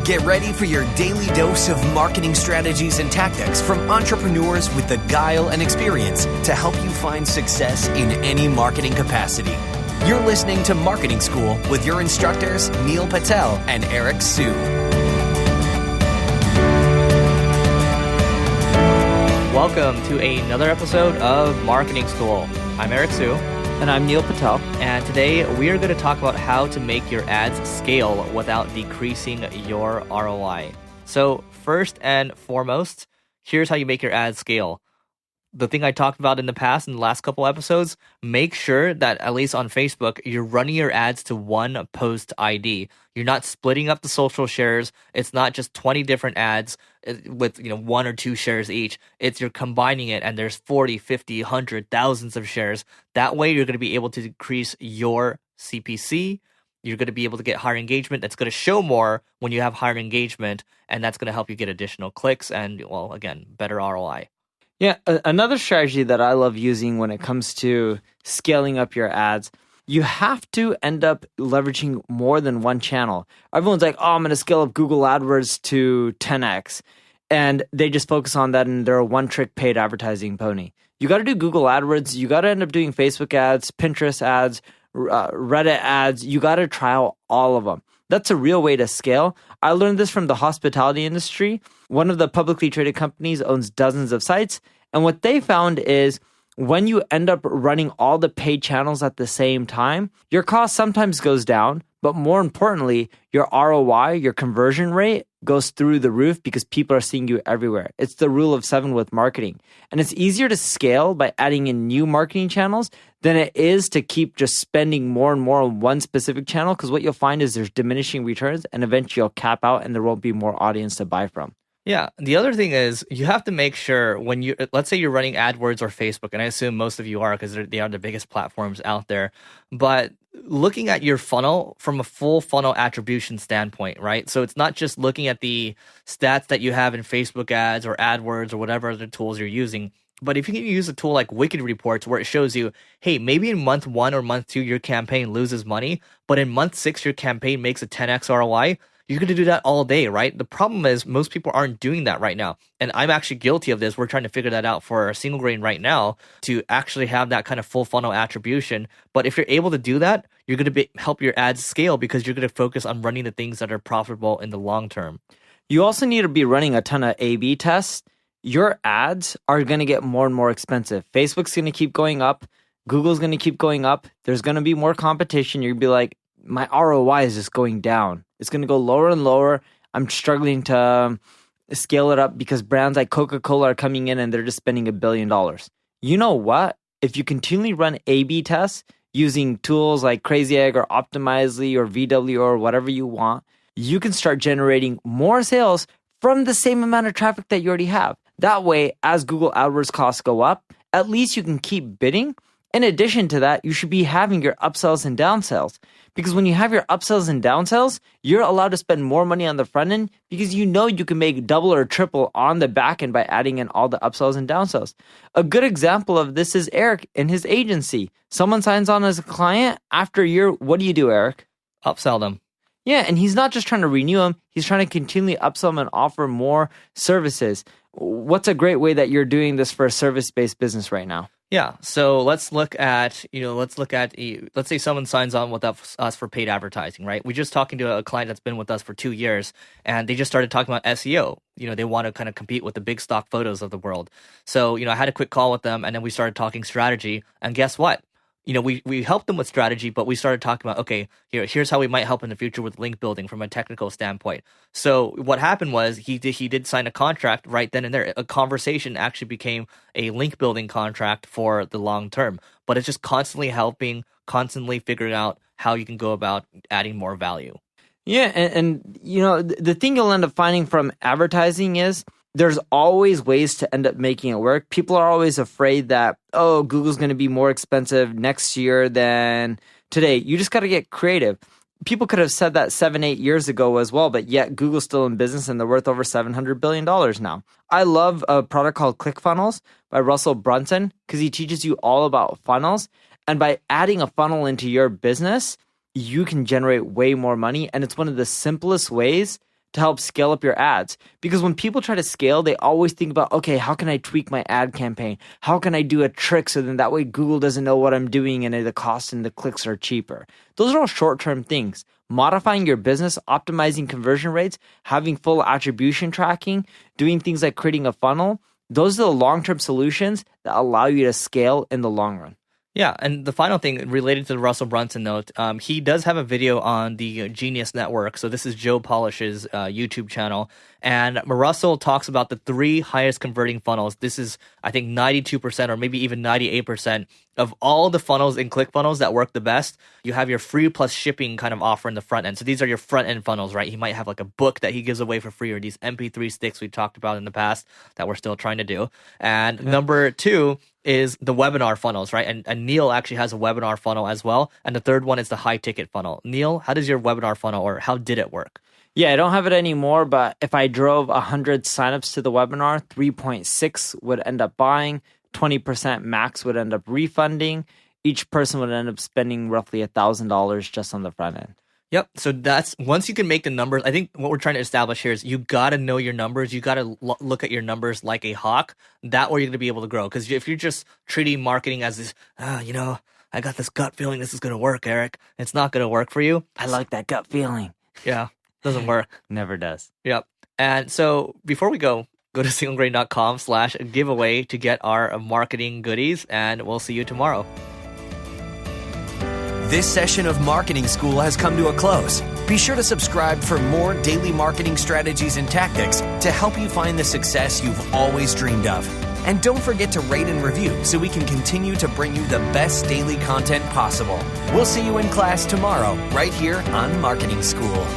Get ready for your daily dose of marketing strategies and tactics from entrepreneurs with the guile and experience to help you find success in any marketing capacity. You're listening to Marketing School with your instructors, Neil Patel and Eric Su. Welcome to another episode of Marketing School. I'm Eric Su. And I'm Neil Patel. And today we are going to talk about how to make your ads scale without decreasing your ROI. So first and foremost, here's how you make your ads scale. The thing I talked about in the past, in the last couple episodes, make sure that at least on Facebook, you're running your ads to one post ID. You're not splitting up the social shares. It's not just 20 different ads with one or two shares each. You're combining it and there's 40, 50, 100, thousands of shares. That way you're going to be able to decrease your CPC. You're going to be able to get higher engagement. That's going to show more when you have higher engagement, and that's going to help you get additional clicks and, well, again, better ROI. Yeah, another strategy that I love using when it comes to scaling up your ads, you have to end up leveraging more than one channel. Everyone's like, I'm going to scale up Google AdWords to 10x. And they just focus on that and they're a one-trick paid advertising pony. You got to do Google AdWords. You got to end up doing Facebook ads, Pinterest ads, Reddit ads. You got to try out all of them. That's a real way to scale. I learned this from the hospitality industry. One of the publicly traded companies owns dozens of sites. And what they found is when you end up running all the paid channels at the same time, your cost sometimes goes down. But more importantly, your ROI, your conversion rate goes through the roof because people are seeing you everywhere. It's the rule of 7 with marketing. And it's easier to scale by adding in new marketing channels than it is to keep just spending more and more on one specific channel, because what you'll find is there's diminishing returns and eventually you'll cap out and there won't be more audience to buy from. Yeah. The other thing is you have to make sure when let's say you're running AdWords or Facebook, and I assume most of you are because they are the biggest platforms out there, but looking at your funnel from a full funnel attribution standpoint, right? So it's not just looking at the stats that you have in Facebook ads or AdWords or whatever other tools you're using. But if you can use a tool like Wicked Reports where it shows you, hey, maybe in month 1 or month 2, your campaign loses money, but in month 6, your campaign makes a 10x ROI, you're going to do that all day, right? The problem is most people aren't doing that right now. And I'm actually guilty of this. We're trying to figure that out for Single Grain right now to actually have that kind of full funnel attribution. But if you're able to do that, you're going to help your ads scale because you're going to focus on running the things that are profitable in the long term. You also need to be running a ton of A/B tests. Your ads are going to get more and more expensive. Facebook's going to keep going up. Google's going to keep going up. There's going to be more competition. You're going to be like, my ROI is just going down. It's going to go lower and lower. I'm struggling to scale it up because brands like Coca-Cola are coming in and they're just spending $1 billion. You know what? If you continually run A/B tests using tools like Crazy Egg or Optimizely or VW or whatever you want, you can start generating more sales from the same amount of traffic that you already have. That way, as Google AdWords costs go up, at least you can keep bidding. In addition to that, you should be having your upsells and downsells. Because when you have your upsells and downsells, you're allowed to spend more money on the front end because you know you can make double or triple on the back end by adding in all the upsells and downsells. A good example of this is Eric in his agency. Someone signs on as a client. After a year, what do you do, Eric? Upsell them. Yeah, and he's not just trying to renew them. He's trying to continually upsell them and offer more services. What's a great way that you're doing this for a service-based business right now? Yeah, so let's say someone signs on with us for paid advertising, right? We're just talking to a client that's been with us for 2 years, and they just started talking about SEO. They want to kind of compete with the big stock photos of the world. So, I had a quick call with them, and then we started talking strategy, and guess what? We helped them with strategy, but we started talking about, okay, here's how we might help in the future with link building from a technical standpoint. So what happened was he did sign a contract right then and there. A conversation actually became a link building contract for the long term, but it's just constantly constantly figuring out how you can go about adding more value. Yeah, and the thing you'll end up finding from advertising is there's always ways to end up making it work. People are always afraid that, Google's going to be more expensive next year than today. You just got to get creative. People could have said that 7-8 years ago as well, but yet Google's still in business and they're worth over $700 billion now. I love a product called ClickFunnels by Russell Brunson because he teaches you all about funnels. And by adding a funnel into your business, you can generate way more money. And it's one of the simplest ways to help scale up your ads. Because when people try to scale, they always think about, okay, how can I tweak my ad campaign? How can I do a trick so then that way Google doesn't know what I'm doing and the cost and the clicks are cheaper? Those are all short-term things. Modifying your business, optimizing conversion rates, having full attribution tracking, doing things like creating a funnel, those are the long-term solutions that allow you to scale in the long run. Yeah, and the final thing related to the Russell Brunson note, he does have a video on the Genius Network. So this is Joe Polish's YouTube channel. And Russell talks about the 3 highest converting funnels. This is, I think, 92% or maybe even 98% of all the funnels in ClickFunnels that work the best. You have your free plus shipping kind of offer in the front end. So these are your front end funnels, right? He might have like a book that he gives away for free or these MP3 sticks we talked about in the past that we're still trying to do. And number 2 is the webinar funnels, right? And Neil actually has a webinar funnel as well. And the third one is the high ticket funnel. Neil, how does your webinar funnel or how did it work? Yeah, I don't have it anymore, but if I drove 100 signups to the webinar, 3.6 would end up buying, 20% max would end up refunding. Each person would end up spending roughly $1,000 just on the front end. Yep. So that's once you can make the numbers, I think what we're trying to establish here is you got to know your numbers. You got to look at your numbers like a hawk. That way you're going to be able to grow. Because if you're just treating marketing as this, I got this gut feeling this is going to work, Eric. It's not going to work for you. I like that gut feeling. Yeah. Doesn't work. Never does. Yep. And so before we go to singlegrain.com/giveaway to get our marketing goodies, and we'll see you tomorrow. This session of Marketing School has come to a close. Be sure to subscribe for more daily marketing strategies and tactics to help you find the success you've always dreamed of. And don't forget to rate and review so we can continue to bring you the best daily content possible. We'll see you in class tomorrow, right here on Marketing School.